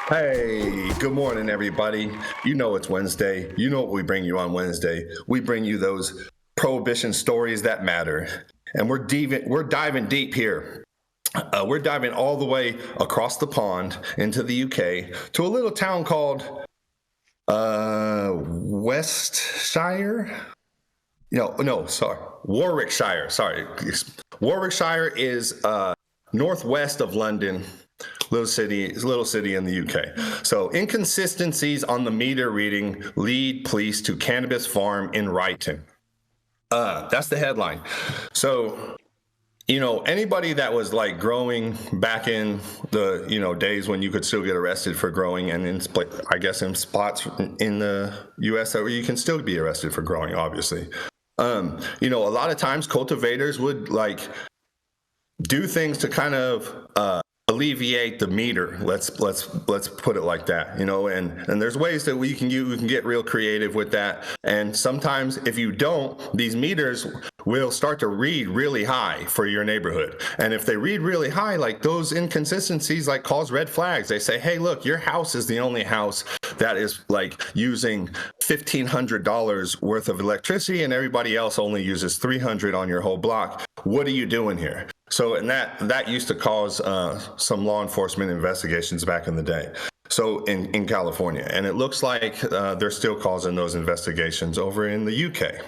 Hey, good morning, everybody. You know it's Wednesday. You know what we bring you on Wednesday. We bring you those prohibition stories that matter. And we're diving deep here. We're diving all the way across the pond into the UK to a little town called Westshire. Warwickshire. Sorry. Warwickshire is northwest of London. Little city in the UK. So inconsistencies on the meter reading lead police to cannabis farm in Ryton. That's the headline. So, anybody that was like growing back in the, days when you could still get arrested for growing, and in spots in the US where you can still be arrested for growing, obviously. A lot of times cultivators would like do things to kind of, alleviate the meter. Let's put it like that, and there's ways that we can get real creative with that. And sometimes if you don't, these meters will start to read really high for your neighborhood. And if they read really high, like those inconsistencies like cause red flags. They say, hey, look, your house is the only house that is like using $1,500 worth of electricity and everybody else only uses $300 on your whole block. What are you doing here? So, and that used to cause some law enforcement investigations back in the day. So in California, and it looks like they're still causing those investigations over in the UK.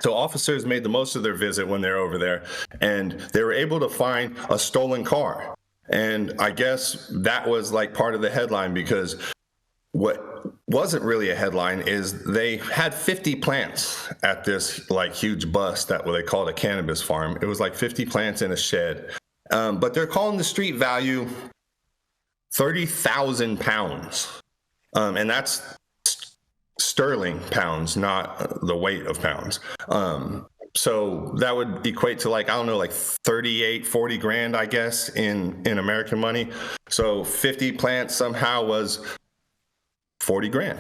So officers made the most of their visit when they're over there, and they were able to find a stolen car. And I guess that was like part of the headline, because what wasn't really a headline is they had 50 plants at this like huge bust that what they called a cannabis farm. It was like 50 plants in a shed. But they're calling the street value 30,000 pounds. And that's sterling pounds, not the weight of pounds. So that would equate to like, I don't know, like 40 grand, I guess, in American money. So 50 plants somehow was 40 grand.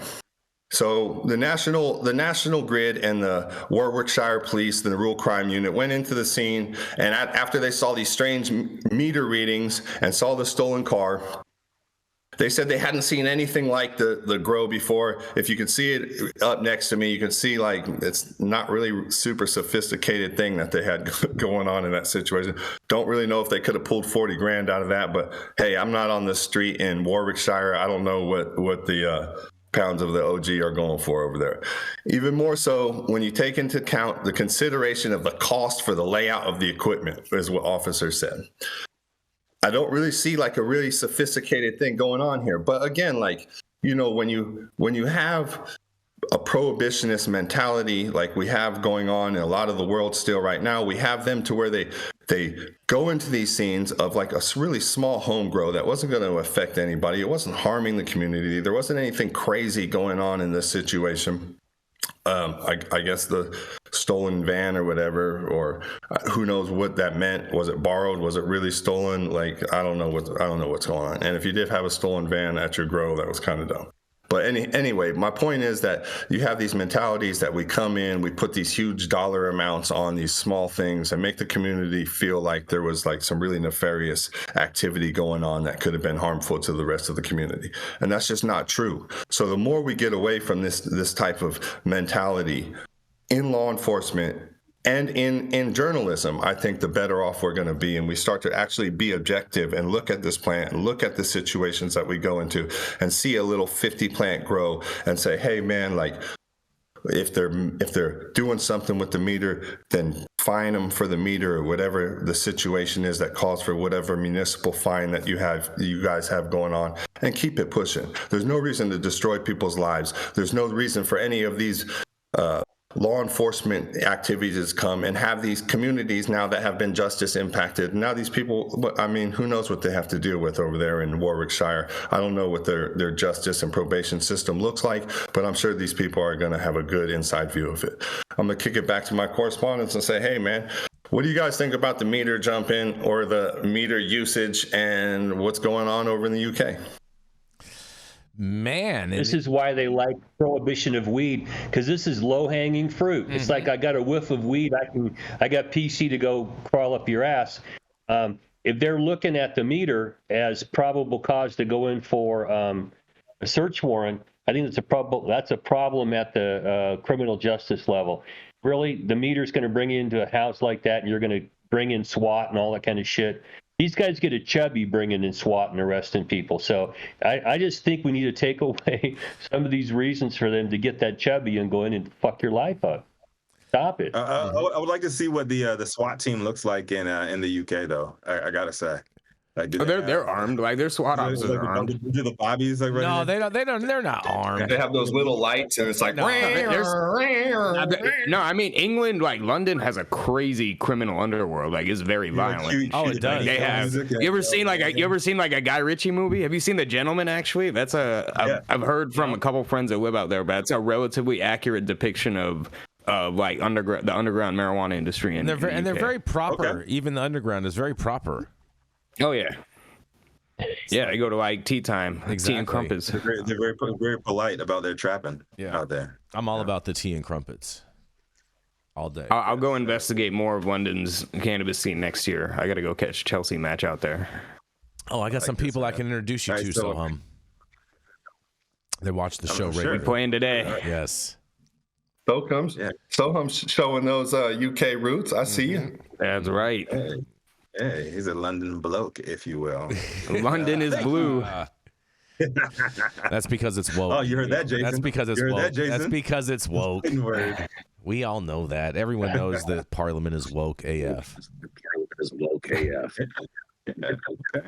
So the national grid and the Warwickshire police, the rural crime unit, went into the scene, and after they saw these strange meter readings and saw the stolen car, they said they hadn't seen anything like the grow before. If you can see it up next to me, you can see like it's not really super sophisticated thing that they had going on in that situation. Don't really know if they could have pulled 40 grand out of that, but hey, I'm not on the street in Warwickshire. I don't know what the pounds of the OG are going for over there. Even more so when you take into account the consideration of the cost for the layout of the equipment, is what officers said. I don't really see like a really sophisticated thing going on here. But again, like, when you have a prohibitionist mentality like we have going on in a lot of the world still right now, we have them to where they go into these scenes of like a really small home grow that wasn't going to affect anybody. It wasn't harming the community. There wasn't anything crazy going on in this situation. I guess the stolen van or whatever, or who knows what that meant. Was it borrowed? Was it really stolen? Like, I don't know what's going on. And if you did have a stolen van at your grow, that was kind of dumb. But anyway, my point is that you have these mentalities that we come in, we put these huge dollar amounts on these small things and make the community feel like there was like some really nefarious activity going on that could have been harmful to the rest of the community. And that's just not true. So the more we get away from this type of mentality in law enforcement and in journalism, I think the better off we're going to be. And we start to actually be objective and look at this plant and look at the situations that we go into and see a little 50 plant grow and say, hey, man, like if they're doing something with the meter, then fine them for the meter or whatever the situation is that calls for whatever municipal fine that you guys have going on, and keep it pushing. There's no reason to destroy people's lives. There's no reason for any of these law enforcement activities come and have these communities now that have been justice impacted. Now these people, I mean, who knows what they have to deal with over there in Warwickshire. I don't know what their justice and probation system looks like, but I'm sure these people are going to have a good inside view of it. I'm going to kick it back to my correspondents and say, hey, man, what do you guys think about the meter jump in or the meter usage and what's going on over in the UK? Man, this is why they like prohibition of weed, because this is low-hanging fruit. Mm-hmm. It's like I got a whiff of weed, I got PC to go crawl up your ass. if they're looking at the meter as probable cause to go in for a search warrant, I think that's a problem at the criminal justice level. Really, the meter's going to bring you into a house like that, and you're going to bring in SWAT and all that kind of shit. These guys get a chubby bringing in SWAT and arresting people. So I just think we need to take away some of these reasons for them to get that chubby and go in and fuck your life up. Stop it. I would like to see what the SWAT team looks like in the UK, though. I gotta say. Like, they're armed. Like their SWAT officers are armed. Do the bobbies like No, they don't. They're not armed. They have those little lights, and it's like. No, I mean England, like London, has a crazy criminal underworld. Like it's very violent. Oh, it does. They have. You ever seen like a Guy Ritchie movie? Have you seen The Gentleman? Actually, that's I've heard from a couple friends that live out there, but it's a relatively accurate depiction of like the underground marijuana industry. And they're very proper. Okay. Even the underground is very proper. Oh yeah, yeah. They go to like tea time, exactly. Tea and crumpets. They're very polite about their trapping out there. I'm all about the tea and crumpets all day. I'll go investigate more of London's cannabis scene next year. I got to go catch a Chelsea match out there. Oh, I got some people I can introduce you to. So they watch the show regularly. We're playing today. Yes. Soham's showing those UK roots. I see you. That's right. Hey, he's a London bloke, if you will. London is blue. That's because it's woke. Oh, you heard that, Jason? That's because it's woke. That's because it's woke. Word. We all know that. Everyone knows that Parliament is woke AF.